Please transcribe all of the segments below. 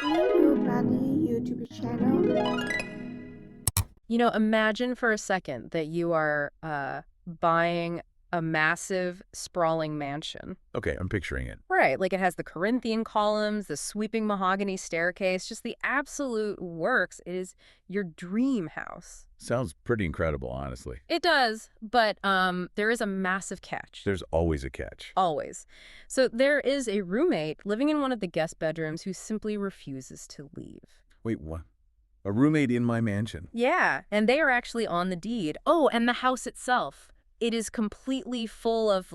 Hello, Bunny YouTube channel. Imagine for a second that you are buying a massive, sprawling mansion. Okay, I'm picturing it. Right, like it has the Corinthian columns, the sweeping mahogany staircase, just the absolute works. It is your dream house. Sounds pretty incredible, honestly. It does, but there is a massive catch. There's always a catch. Always. So there is a roommate living in one of the guest bedrooms who simply refuses to leave. Wait, what? A roommate in my mansion? Yeah, and they are actually on the deed. Oh, and the house itself. It is completely full of,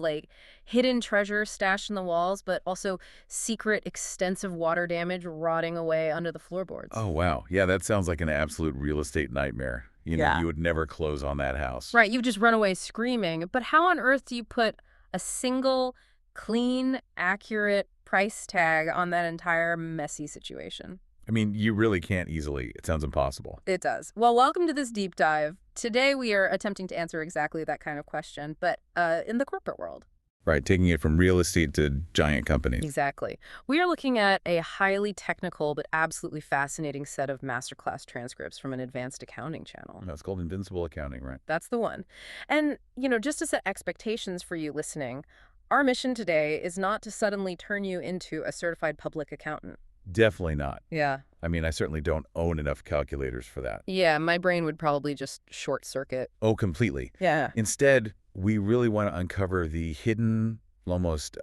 hidden treasure stashed in the walls, but also secret, extensive water damage rotting away under the floorboards. Oh, wow. Yeah, that sounds like an absolute real estate nightmare. Yeah. You would never close on that house. Right, you've just run away screaming. But how on earth do you put a single, clean, accurate price tag on that entire messy situation? I mean, you really can't easily. It sounds impossible. It does. Well, welcome to this deep dive. Today we are attempting to answer exactly that kind of question, but in the corporate world. Right, taking it from real estate to giant companies. Exactly. We are looking at a highly technical but absolutely fascinating set of masterclass transcripts from an advanced accounting channel. That's called invincible accounting, right? That's the one. And, just to set expectations for you listening, our mission today is not to suddenly turn you into a certified public accountant. Definitely not. Yeah. I mean, I certainly don't own enough calculators for that. Yeah, my brain would probably just short circuit. Oh, completely. Yeah. Instead, we really want to uncover the hidden, almost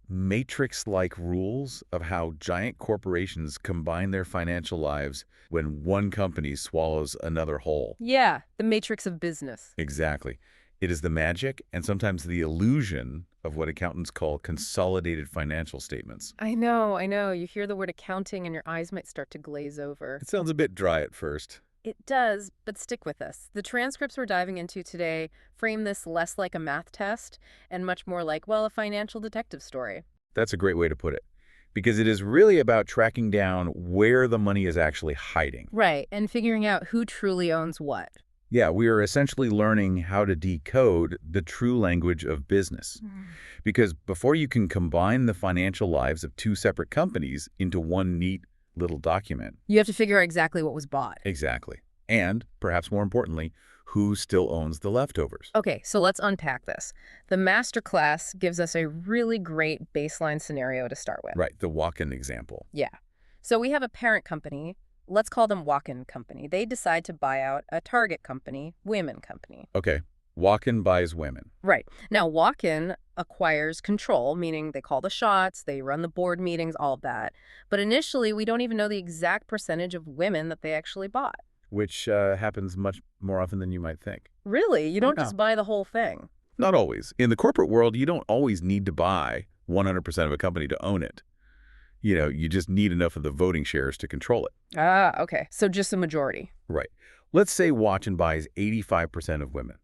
matrix-like rules of how giant corporations combine their financial lives when one company swallows another whole. Yeah, the matrix of business. Exactly. It is the magic and sometimes the illusion of what accountants call consolidated financial statements. I know. You hear the word accounting and your eyes might start to glaze over. It sounds a bit dry at first. It does, but stick with us. The transcripts we're diving into today frame this less like a math test and much more like, a financial detective story. That's a great way to put it, because it is really about tracking down where the money is actually hiding. Right, and figuring out who truly owns what. Yeah, we are essentially learning how to decode the true language of business. Because before you can combine the financial lives of two separate companies into one neat little document. You have to figure out exactly what was bought. Exactly. And, perhaps more importantly, who still owns the leftovers. Okay, so let's unpack this. The masterclass gives us a really great baseline scenario to start with. Right, the walk-in example. Yeah. So we have a parent company. Let's call them Walk-in Company. They decide to buy out a target company, Women Company. Okay, walk-in buys women. Right. Now, Walk-in acquires control, meaning they call the shots, they run the board meetings, all of that. But initially, we don't even know the exact percentage of women that they actually bought. Which happens much more often than you might think. Really? You don't No. just buy the whole thing? Not always. In the corporate world, you don't always need to buy 100% of a company to own it. You just need enough of the voting shares to control it. Ah, okay. So just a majority. Right. Let's say Watson buys 85% of women.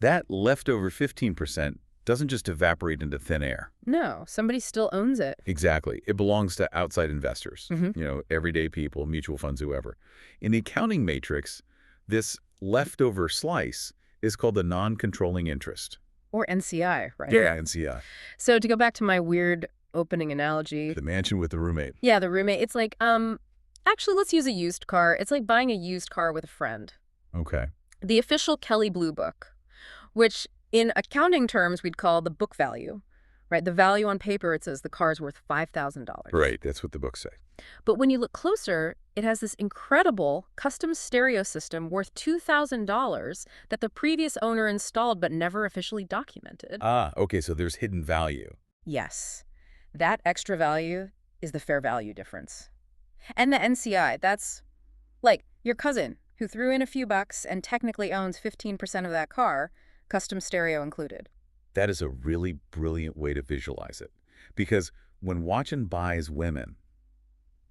That leftover 15% doesn't just evaporate into thin air. No, somebody still owns it. Exactly. It belongs to outside investors, Mhm. Everyday people, mutual funds, whoever. In the accounting matrix, this leftover slice is called the non-controlling interest. Or NCI, right? Yeah, NCI. So to go back to my weird opening analogy. The mansion with the roommate. Yeah, the roommate. It's like, actually, let's use a used car. It's like buying a used car with a friend. Okay. The official Kelly Blue Book, which in accounting terms we'd call the book value, right? The value on paper, it says the car's worth $5,000. Right, that's what the books say. But when you look closer, it has this incredible custom stereo system worth $2,000 that the previous owner installed but never officially documented. Ah, okay, so there's hidden value. Yes. That extra value is the fair value difference. And the NCI, that's like your cousin who threw in a few bucks and technically owns 15% of that car, custom stereo included. That is a really brilliant way to visualize it. Because when Watson buys women,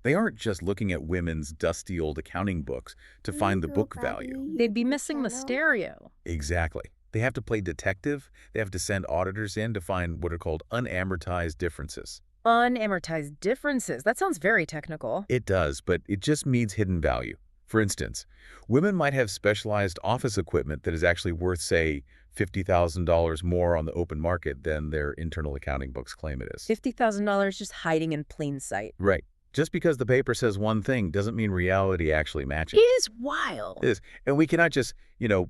they aren't just looking at women's dusty old accounting books to find the book value. They'd be missing the stereo. Exactly. They have to play detective. They have to send auditors in to find what are called unamortized differences. Unamortized differences. That sounds very technical. It does, but it just means hidden value. For instance, women might have specialized office equipment that is actually worth, say, $50,000 more on the open market than their internal accounting books claim it is. $50,000 just hiding in plain sight. Right. Just because the paper says one thing doesn't mean reality actually It matches. is wild. It is. And we cannot just,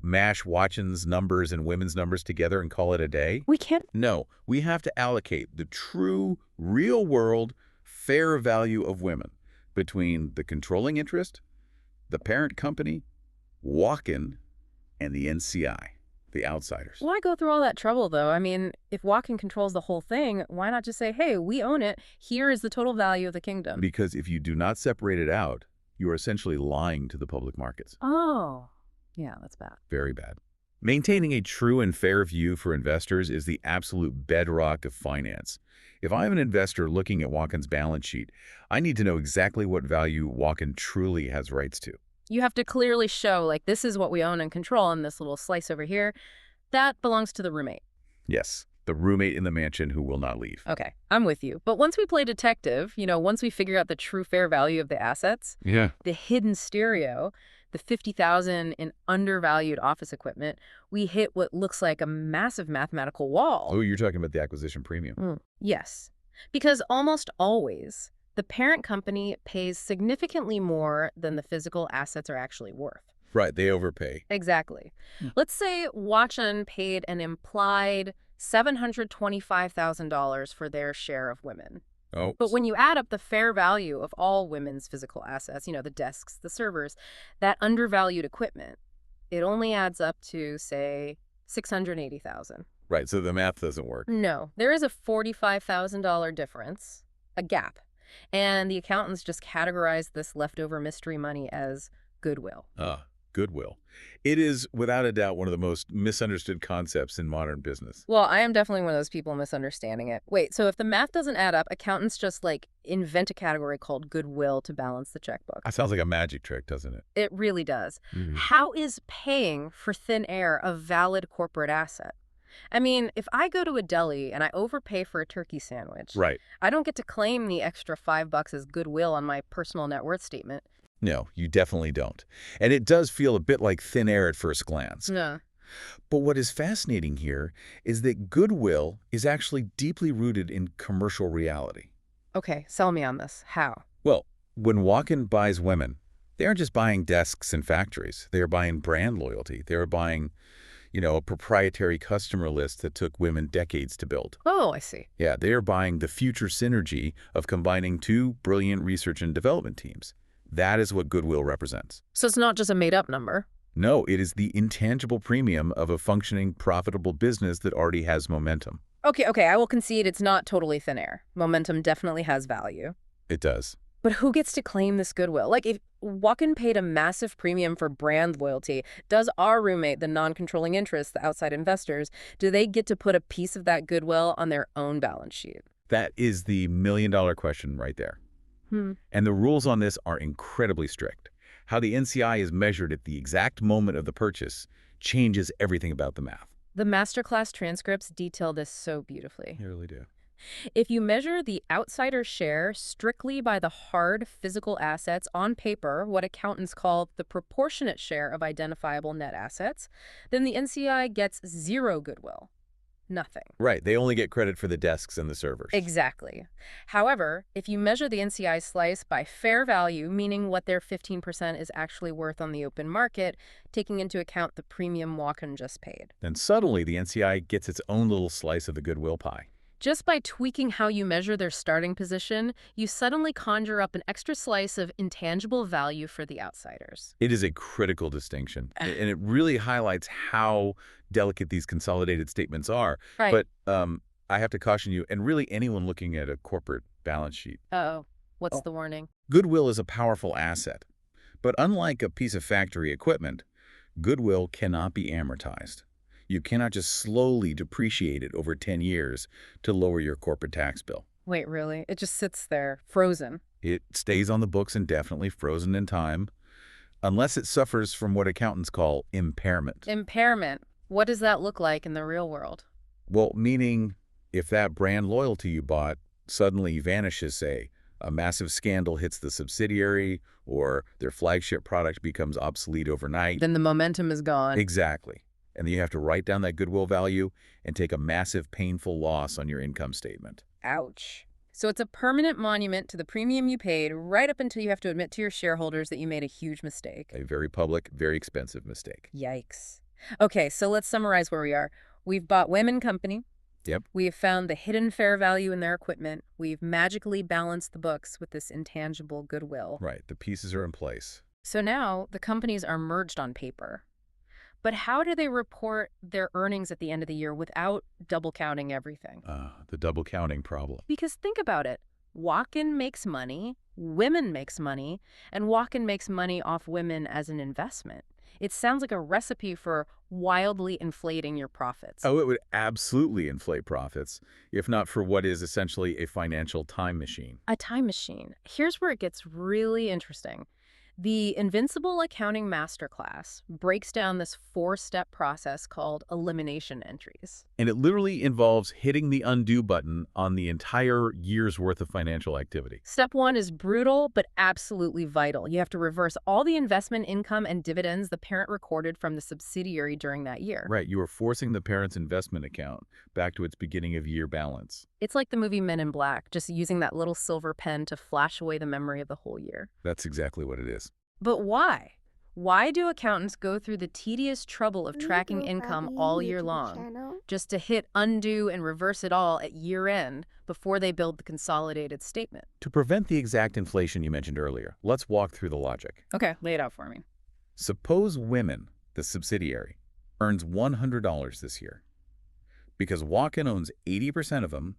mash Watchen's numbers and women's numbers together and call it a day. We can't. No, we have to allocate the true, real-world, fair value of women between the controlling interest, the parent company, Walken, and the NCI, the outsiders. Why go through all that trouble, though? I mean, if Walken controls the whole thing, why not just say, hey, we own it. Here is the total value of the kingdom. Because if you do not separate it out, you are essentially lying to the public markets. Oh, yeah, that's bad. Very bad. Maintaining a true and fair view for investors is the absolute bedrock of finance. If I'm an investor looking at Walken's balance sheet, I need to know exactly what value Walken truly has rights to. You have to clearly show, like, this is what we own and control, and this little slice over here, that belongs to the roommate. Yes, the roommate in the mansion who will not leave. Okay, I'm with you. But once we play detective, once we figure out the true fair value of the assets, Yeah. the hidden stereo, the $50,000 in undervalued office equipment, we hit what looks like a massive mathematical wall. Oh, you're talking about the acquisition premium. Yes, because almost always, the parent company pays significantly more than the physical assets are actually worth. Right, they overpay. Exactly. Let's say Watchen paid an implied $725,000 for their share of women. Oh. But when you add up the fair value of all women's physical assets, the desks, the servers, that undervalued equipment, it only adds up to, say, $680,000. Right, so the math doesn't work. No, there is a $45,000 difference, a gap. And the accountants just categorize this leftover mystery money as goodwill. Goodwill. It is, without a doubt, one of the most misunderstood concepts in modern business. Well, I am definitely one of those people misunderstanding it. Wait, so if the math doesn't add up, accountants just, invent a category called goodwill to balance the checkbook. That sounds like a magic trick, doesn't it? It really does. How is paying for thin air a valid corporate asset? I mean, if I go to a deli and I overpay for a turkey sandwich, Right. I don't get to claim the extra $5 as goodwill on my personal net worth statement. No, you definitely don't. And it does feel a bit like thin air at first glance. No. But what is fascinating here is that goodwill is actually deeply rooted in commercial reality. Okay, sell me on this. How? Well, when Walken buys women, they aren't just buying desks and factories. They are buying brand loyalty. They are buying, a proprietary customer list that took women decades to build. Oh, I see. Yeah, they are buying the future synergy of combining two brilliant research and development teams. That is what goodwill represents. So it's not just a made-up number. No, it is the intangible premium of a functioning, profitable business that already has momentum. Okay, I will concede it's not totally thin air. Momentum definitely has value. It does. But who gets to claim this goodwill? If Walken paid a massive premium for brand loyalty, does our roommate, the non-controlling interest, the outside investors, do they get to put a piece of that goodwill on their own balance sheet? That is the million-dollar question right there. And the rules on this are incredibly strict. How the NCI is measured at the exact moment of the purchase changes everything about the math. The masterclass transcripts detail this so beautifully. They really do. If you measure the outsider share strictly by the hard physical assets on paper, what accountants call the proportionate share of identifiable net assets, then the NCI gets zero goodwill. Nothing. Right. They only get credit for the desks and the servers. Exactly. However, if you measure the NCI slice by fair value, meaning what their 15% is actually worth on the open market, taking into account the premium Walken just paid, then suddenly the NCI gets its own little slice of the goodwill pie. just by tweaking how you measure their starting position, you suddenly conjure up an extra slice of intangible value for the outsiders. It is a critical distinction, and it really highlights how delicate these consolidated statements are. Right. But I have to caution you, and really anyone looking at a corporate balance sheet. Uh-oh. What's the warning? Goodwill is a powerful asset. But unlike a piece of factory equipment, goodwill cannot be amortized. You cannot just slowly depreciate it over 10 years to lower your corporate tax bill. Wait, really? It just sits there, frozen. It stays on the books indefinitely, frozen in time, unless it suffers from what accountants call impairment. Impairment. What does that look like in the real world? Well, meaning if that brand loyalty you bought suddenly vanishes, say, a massive scandal hits the subsidiary, or their flagship product becomes obsolete overnight. Then the momentum is gone. Exactly. And then you have to write down that goodwill value and take a massive, painful loss on your income statement. Ouch. So it's a permanent monument to the premium you paid right up until you have to admit to your shareholders that you made a huge mistake. A very public, very expensive mistake. Yikes. Okay, so let's summarize where we are. We've bought Women Company. Yep. We have found the hidden fair value in their equipment. We've magically balanced the books with this intangible goodwill. Right. The pieces are in place. So now the companies are merged on paper. But how do they report their earnings at the end of the year without double counting everything? The double counting problem. Because think about it. Walk-in makes money, Women makes money, and Walk-in makes money off Women as an investment. It sounds like a recipe for wildly inflating your profits. Oh, it would absolutely inflate profits, if not for what is essentially a financial time machine. A time machine. Here's where it gets really interesting. The Invincible Accounting Masterclass breaks down this 4-step process called elimination entries. And it literally involves hitting the undo button on the entire year's worth of financial activity. Step 1 is brutal, but absolutely vital. You have to reverse all the investment income and dividends the parent recorded from the subsidiary during that year. Right, you are forcing the parent's investment account back to its beginning of year balance. It's like the movie Men in Black, just using that little silver pen to flash away the memory of the whole year. That's exactly what it is. But why? Why do accountants go through the tedious trouble of tracking income all year long, just to hit undo and reverse it all at year end before they build the consolidated statement? To prevent the exact inflation you mentioned earlier, let's walk through the logic. Okay, lay it out for me. Suppose Women, the subsidiary, earns $100 this year. Because Walk-in owns 80% of them,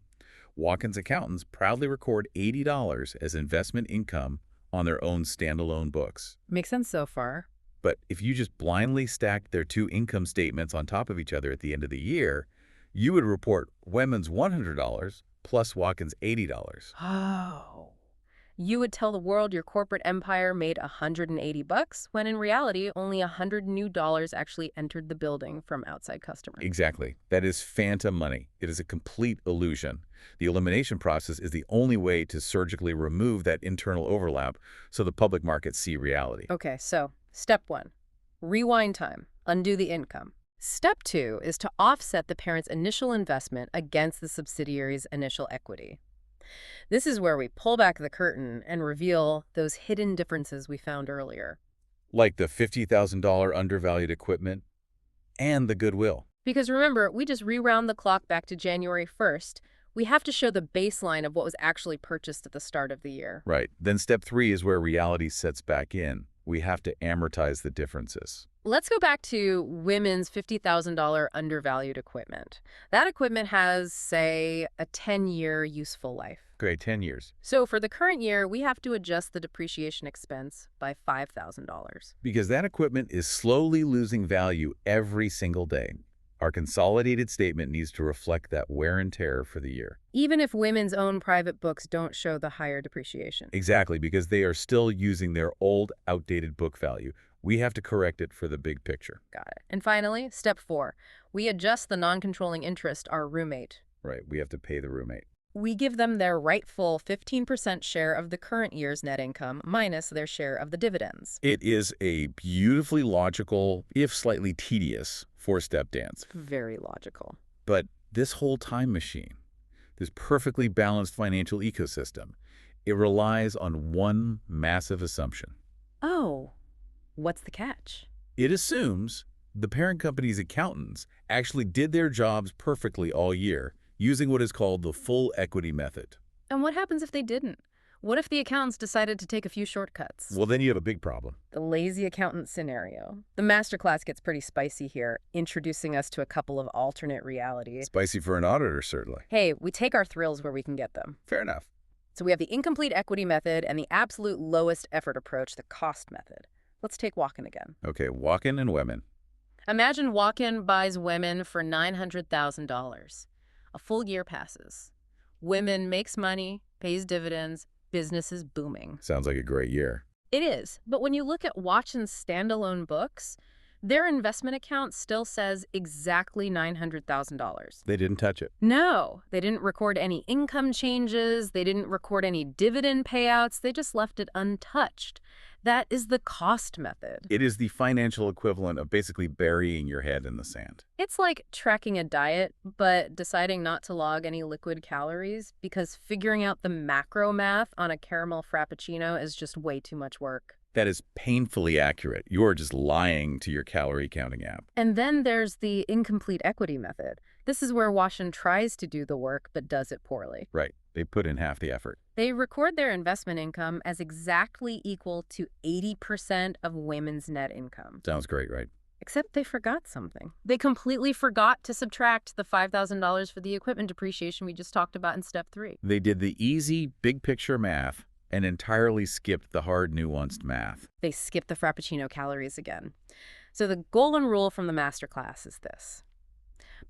Walk-in's accountants proudly record $80 as investment income on their own standalone books. Makes sense so far. But if you just blindly stacked their two income statements on top of each other at the end of the year, you would report Women's $100 plus Walk-in's $80. Oh. You would tell the world your corporate empire made $180, when in reality, only $100 new actually entered the building from outside customers. Exactly. That is phantom money. It is a complete illusion. The elimination process is the only way to surgically remove that internal overlap so the public markets see reality. Okay, so step 1, rewind time, undo the income. Step 2 is to offset the parent's initial investment against the subsidiary's initial equity. This is where we pull back the curtain and reveal those hidden differences we found earlier. Like the $50,000 undervalued equipment and the goodwill. Because remember, we just rewound the clock back to January 1st. We have to show the baseline of what was actually purchased at the start of the year. Right. Then step 3 is where reality sets back in. We have to amortize the differences. Let's go back to Women's $50,000 undervalued equipment. That equipment has, say, a 10-year useful life. Okay, 10 years. So for the current year, we have to adjust the depreciation expense by $5,000. Because that equipment is slowly losing value every single day. Our consolidated statement needs to reflect that wear and tear for the year. Even if Women's own private books don't show the higher depreciation. Exactly, because they are still using their old, outdated book value. We have to correct it for the big picture. Got it. And finally, step 4, we adjust the non-controlling interest, our roommate. Right, we have to pay the roommate. We give them their rightful 15% share of the current year's net income minus their share of the dividends. It is a beautifully logical, if slightly tedious, 4-step dance. Very logical. But this whole time machine, this perfectly balanced financial ecosystem, it relies on one massive assumption. Oh, what's the catch? It assumes the parent company's accountants actually did their jobs perfectly all year, using what is called the full equity method. And what happens if they didn't? What if the accountants decided to take a few shortcuts? Well, then you have a big problem. The lazy accountant scenario. The masterclass gets pretty spicy here, introducing us to a couple of alternate realities. Spicy for an auditor, certainly. Hey, we take our thrills where we can get them. Fair enough. So we have the incomplete equity method and the absolute lowest effort approach, the cost method. Let's take Walk-in again. Okay, Walk-in and Women. Imagine Walk-in buys Women for $900,000. A full year passes. Women makes money, pays dividends, business is booming. Sounds like a great year. It is, but when you look at Watchen's standalone books, their investment account still says exactly $900,000. They didn't touch it. No, they didn't record any income changes. They didn't record any dividend payouts. They just left it untouched. That is the cost method. It is the financial equivalent of basically burying your head in the sand. It's like tracking a diet, but deciding not to log any liquid calories because figuring out the macro math on a caramel frappuccino is just way too much work. That is painfully accurate. You are just lying to your calorie counting app. And then there's the incomplete equity method. This is where Washington tries to do the work but does it poorly. Right. They put in half the effort. They record their investment income as exactly equal to 80% of women's net income. Sounds great, right? Except they forgot something. They completely forgot to subtract the $5,000 for the equipment depreciation we just talked about in step 3. They did the easy, big picture math and entirely skipped the hard, nuanced math. They skipped the Frappuccino calories again. So the golden rule from the masterclass is this.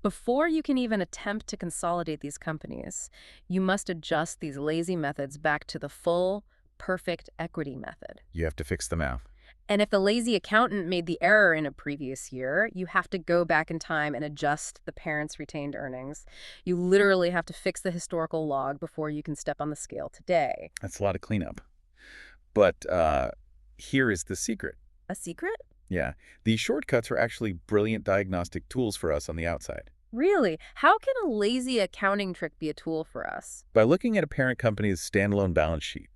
Before you can even attempt to consolidate these companies, you must adjust these lazy methods back to the full, perfect equity method. You have to fix the math. And if the lazy accountant made the error in a previous year, you have to go back in time and adjust the parents' retained earnings. You literally have to fix the historical log before you can step on the scale today. That's a lot of cleanup. But here is the secret. A secret? Yeah, these shortcuts are actually brilliant diagnostic tools for us on the outside. Really? How can a lazy accounting trick be a tool for us? By looking at a parent company's standalone balance sheet,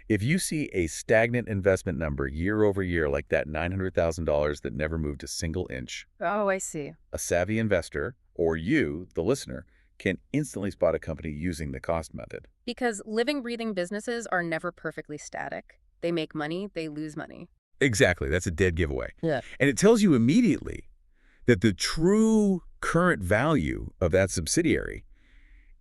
if you see a stagnant investment number year over year like that $900,000 that never moved a single inch, Oh, I see. a savvy investor, or you, the listener, can instantly spot a company using the cost method. Because living, breathing businesses are never perfectly static. They make money, they lose money. Exactly. That's a dead giveaway. Yeah. And it tells you immediately that the true current value of that subsidiary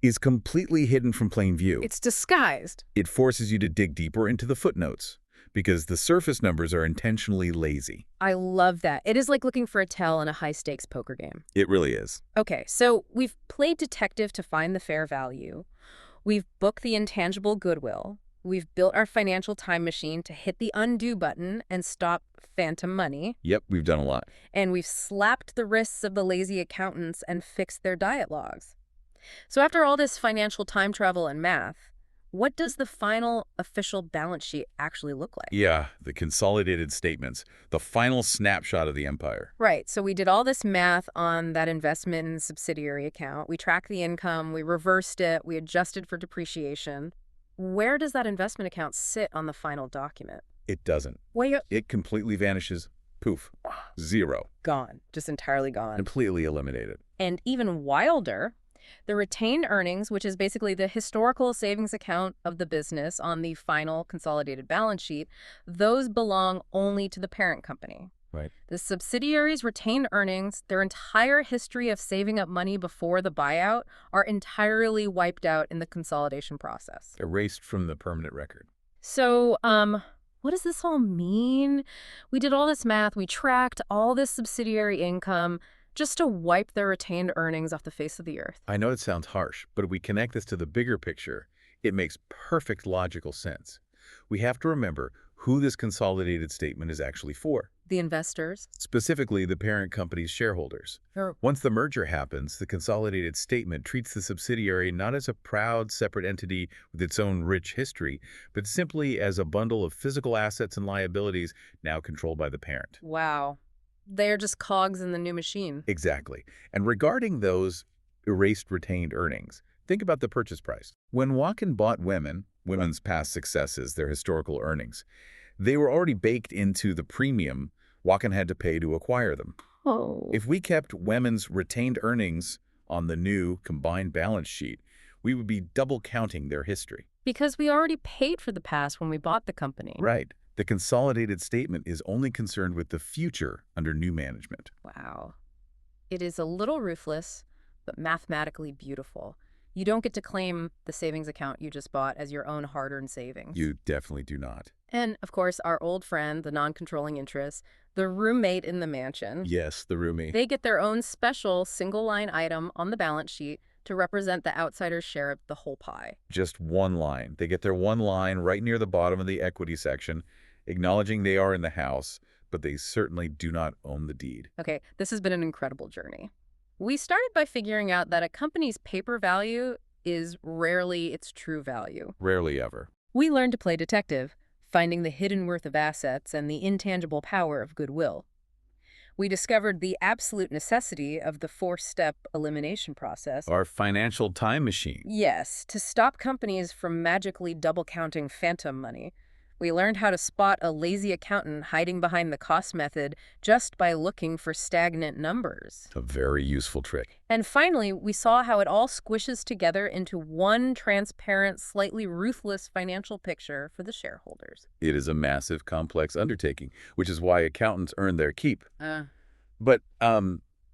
is completely hidden from plain view. It's disguised. It forces you to dig deeper into the footnotes because the surface numbers are intentionally lazy. I love that. It is like looking for a tell in a high-stakes poker game. It really is. Okay, so we've played detective to find the fair value. We've booked the intangible goodwill. We've built our financial time machine to hit the undo button and stop phantom money. Yep, we've done a lot. And we've slapped the wrists of the lazy accountants and fixed their diet logs. So after all this financial time travel and math, what does the final official balance sheet actually look like? Yeah, the consolidated statements, the final snapshot of the empire. Right, so we did all this math on that investment and subsidiary account. We tracked the income, we reversed it, we adjusted for depreciation. Where does that investment account sit on the final document? It doesn't. Well, It completely vanishes. Poof. Zero. gone, just entirely gone. Completely eliminated. And even wilder, the retained earnings, which is basically the historical savings account of the business on the final consolidated balance sheet, those belong only to the parent company. Right. The subsidiaries' retained earnings, their entire history of saving up money before the buyout, are entirely wiped out in the consolidation process. Erased from the permanent record. So, what does this all mean? We did all this math, we tracked all this subsidiary income just to wipe their retained earnings off the face of the earth. I know it sounds harsh, but if we connect this to the bigger picture, it makes perfect logical sense. We have to remember who this consolidated statement is actually for. The investors. Specifically, the parent company's shareholders. Sure. Once the merger happens, the consolidated statement treats the subsidiary not as a proud, separate entity with its own rich history, but simply as a bundle of physical assets and liabilities now controlled by the parent. Wow. They're just cogs in the new machine. Exactly. And regarding those erased retained earnings, think about the purchase price. When Watkin bought women's past successes, their historical earnings, they were already baked into the premium Watkin had to pay to acquire them. Oh. If we kept women's retained earnings on the new combined balance sheet, we would be double counting their history. Because we already paid for the past when we bought the company. Right. The consolidated statement is only concerned with the future under new management. Wow. It is a little ruthless, but mathematically beautiful. You don't get to claim the savings account you just bought as your own hard-earned savings. You definitely do not. And, of course, our old friend, the non-controlling interest, the roommate in the mansion. Yes, the roomie. They get their own special single-line item on the balance sheet to represent the outsider's share of the whole pie. Just one line. They get their one line right near the bottom of the equity section, acknowledging they are in the house, but they certainly do not own the deed. Okay, this has been an incredible journey. We started by figuring out that a company's paper value is rarely its true value. Rarely ever. We learned to play detective, finding the hidden worth of assets and the intangible power of goodwill. We discovered the absolute necessity of the four-step elimination process. Our financial time machine. Yes, to stop companies from magically double-counting phantom money. We learned how to spot a lazy accountant hiding behind the cost method just by looking for stagnant numbers. A very useful trick. And finally, we saw how it all squishes together into one transparent, slightly ruthless financial picture for the shareholders. It is a massive, complex undertaking, which is why accountants earn their keep. But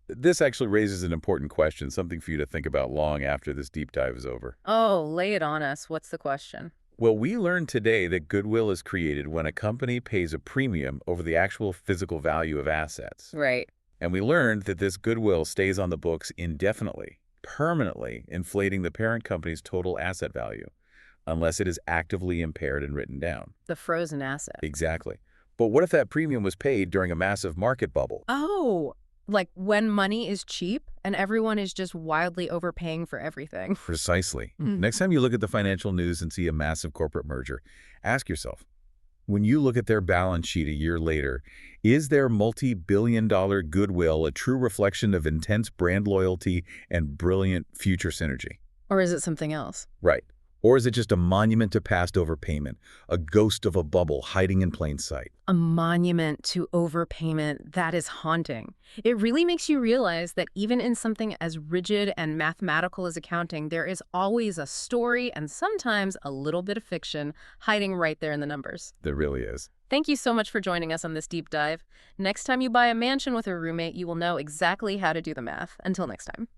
this actually raises an important question, something for you to think about long after this deep dive is over. Oh, lay it on us. What's the question? Well, we learned today that goodwill is created when a company pays a premium over the actual physical value of assets. Right. And we learned that this goodwill stays on the books indefinitely, permanently inflating the parent company's total asset value, unless it is actively impaired and written down. The frozen asset. Exactly. But what if that premium was paid during a massive market bubble? Oh, like when money is cheap and everyone is just wildly overpaying for everything. Precisely. Next time you look at the financial news and see a massive corporate merger, ask yourself, when you look at their balance sheet a year later, is their multi-billion-dollar goodwill a true reflection of intense brand loyalty and brilliant future synergy? Or is it something else? Right. Or is it just a monument to past overpayment, a ghost of a bubble hiding in plain sight? A monument to overpayment. That is haunting. It really makes you realize that even in something as rigid and mathematical as accounting, there is always a story and sometimes a little bit of fiction hiding right there in the numbers. There really is. Thank you so much for joining us on this deep dive. Next time you buy a mansion with a roommate, you will know exactly how to do the math. Until next time.